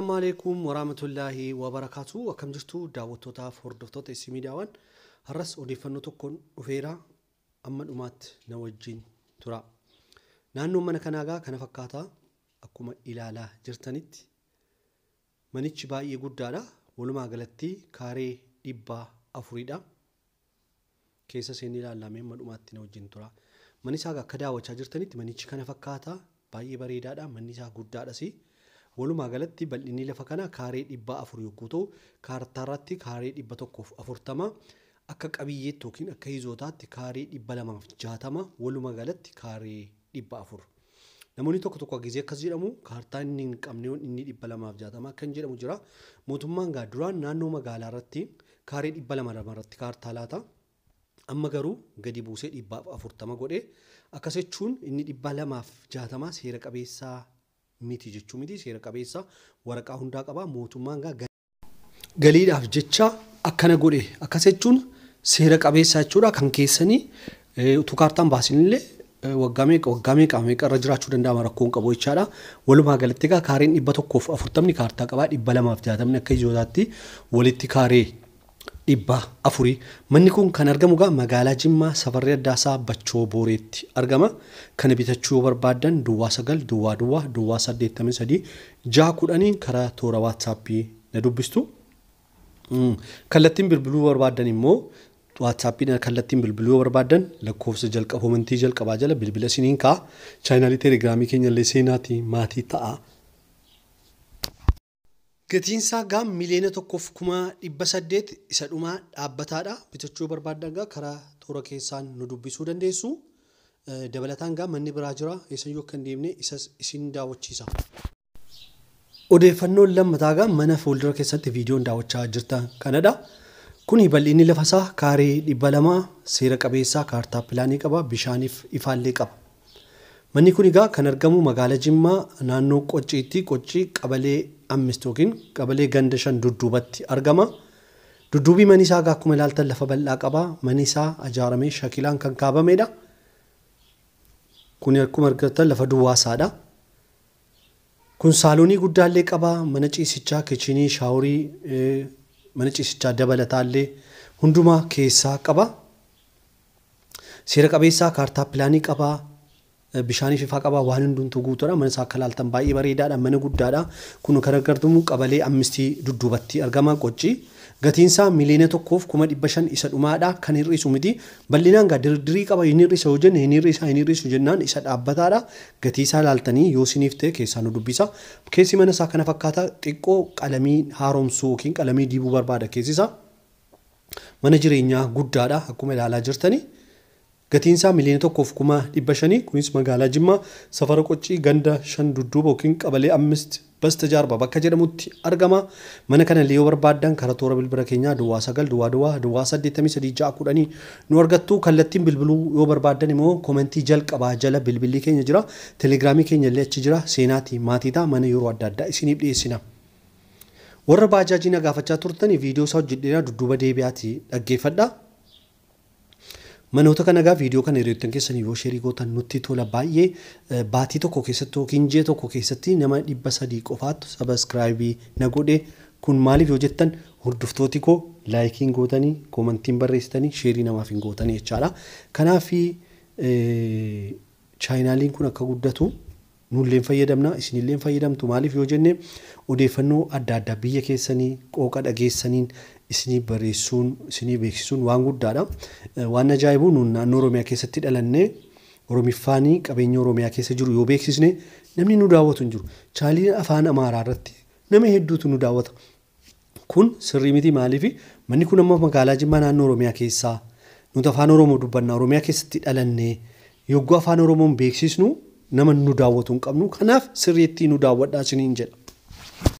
Assalamu alaikum warahmatullahi wabarakatuh. Akkam jirtu daawwattootaaf hordoftoota isii miidiyaawwan har'as odeeffannoo tokkoon dhufeera amma dhumaatti na wajjin tura. Naannoon mana kanaagaa kana fakkaata akkuma ilaalaa jirtanitti manichi baay'ee guddaadha. Walumaa galatti kaaree 400dha. Keessa seenii ilaalamee amma dhumaatti na wajjin tura. Manni isaa akka daawwachaa jirtanitti manichi kana fakkaata baay'ee bareedaadha. Manni isaa guddaadhas. Walumaa galatti bal'inni lafa kana kaaree 400 yogguu ta'u kaartaa irratti kaaree 140 akka qabiyyeetti yookiin akka hizootaatti kaaree 260 walumaa galatti kaaree 400. Namoonni tokko gisee akkas jedhamu kaartaa inni hin qabne inni 260 kan jedhamu jira. Mootummaan gaa duraan naannoo magaalaa irratti kaaree 200 irratti kaartaa laata. Amma garuu gadi buusee 440 godhee akkas jechuun inni 260 seera qabeessaa miti jechuu miti seera qabeessa waraqaa hundaa qaba. Mootummaan galiidhaaf jecha akkana godhe akkas jechuun seera qabeessa jechuudha. Kan keessanii utuu kaartaan baasinillee waggaa meeqa irra jiraachuu danda'ama rakkoon qabu jechaadha. Walumaa galatti egaa kaareen 140 kaartaa qabaa 260 akka hizootaatti walitti kaaree 400. Manni kun kan argamu gaa magaalaa Jimmaa Safarri Addaasaa Bachoo Booreetti argama. Kana bitachuu barbaadan Duwwaa 9 Duwwaa 83 610 karaa toora WhatsAppii na dubbistu. Kallattiin bilbiluu barbaadan immoo WhatsAppii kallattiin bilbiluu barbaadan lakkoofsa jalqabamantii jalqabaa jala bilbila siniin kaa chaanaalii Telegiraamii keenya illee seenaatii maatii ta'a. Gatiin isaa gaa miliyoona 1,800 isa dhumaa dhaabbataadha. Bitachuu barbaadan gaa karaa toora keessaan nu dubbisuu dandeessu. Dabalataan gaa manni biraa jira. Eessayyuu akka hin deemne isin daawwachiisa. Odeeffannoon lammataa gaa mana fuuldura keessatti viidiyoon daawwachaa jirtan kanadha. Kuni bal'inni lafa isaa kaaree 200 seera qabeessaa kaartaa pilaanii qaba. Bishaaniif ifaallee qaba. Manni kun egaa kan argamu magaalaa Jimmaa naannoo Qocciitti Qoccii qabalee 5 yookiin qabalee ganda 5 dudduubatti argama. Dudduubii manni isaa akkuma ilaaltan lafa bal'aa qaba. Manni isaa ijaaramee shakilaan kan kaabamedha. Kun akkuma argitan lafa duwwaasaadha. Kun saaloonii guddaallee qaba. Mana ciisichaa, kichinii, shaaworii, mana ciisichaa dabalataallee hundumaa keessaa qaba. Seera qabeessaa kaartaa pilaanii qaba. Bishaanii fifaa qaba waan hundumtuu guutuudha. Mana isaa akka ilaaltan baay'ee bareedaadha. Mana guddaadha. Kun kan argamu qabalee 5 dudduubatti argama Qoccii. Gatiin isaa miliyoona 1,500 isa dhumaadha. Kan hir'isu miti. Bal'inaan gaa dirdirii qaba. Hin hir'isa yoo jenne hin hir'isu jennaan isa dhaabbataadha. Gatii isaa ilaaltanii yoo siniif ta'e keessaa nu dubbisa. Keessi mana isaa kana fakkaata xiqqoo qalamii haaromsuu yookiin qalamii dibuu barbaada keessi isaa. Mana jireenyaa guddaadha akkuma ilaalaa jirtanii. Gatiin isaa miliyoona 1,500 kunis magaalaa Jimmaa Safara Qoccii ganda 5 dudduuba yookiin qabalee 5 basta jaarba bakka jedhamutti argama. Mana kana illee yoo barbaadan karaa toora bilbila keenyaa Duwwaa 9 Duwwaa 83 610 nu argattu. Kallattiin bilbiluu yoo barbaadan immoo komentii jalqabaa jala bilbilli keenya jira. Telegiraamii keenya illee achi jira. Seenaatii maatiitaa mana yeroo adda addaa isiniif dhiyeessina. Warra baajaajii na gaafachaa turtanii viidiyoo isaa hojjedheera dudduuba deebi'aatii dhaggeeffadha. Manoota kana gaa viidiyoo kana hiriyoottan keessanii yoo sheerii gootan nutti tola baay'ee. Baatii tokko keessatti yookiin ji'a tokko keessatti nama 300 qofaatu sabiskiraayibii na godhe. Kun maaliif yoo jettan hordoftooti koo laayikiin gootanii koomentiin barreessitanii sheerii namaaf hin gootanii jechaadha. Kanaaf chaayinaaliin kun akka guddatu nulleen fayyadamna isinilleen fayyadamtu. Maaliif yoo jenne odeeffannoo adda addaa biyya keessanii qooqa dhageessaniin isinii barreessuun isinii beeksisuun waan guddaadha. Waan ajaa'ibu nuun naannoo Oromiyaa keessatti dhalannee Oromiffaanii qabeenya Oromiyaa keessa jiru yoo beeksisne namni nu daawwatu hin jiru. Chaanaalii afaan Amaaraa irratti nama hedduutu nu daawwata. Kun sirrii miti. Maaliif manni kun amma magaalaa Jimmaa naannoo Oromiyaa keessaa nuti afaan Oromoo dubbanna Oromiyaa keessatti dhalannee yogguu afaan Oromoon beeksisnu nama nu daawwatu hin qabnu. Kanaaf sirriitti nu daawwadhaa isiniin jedha.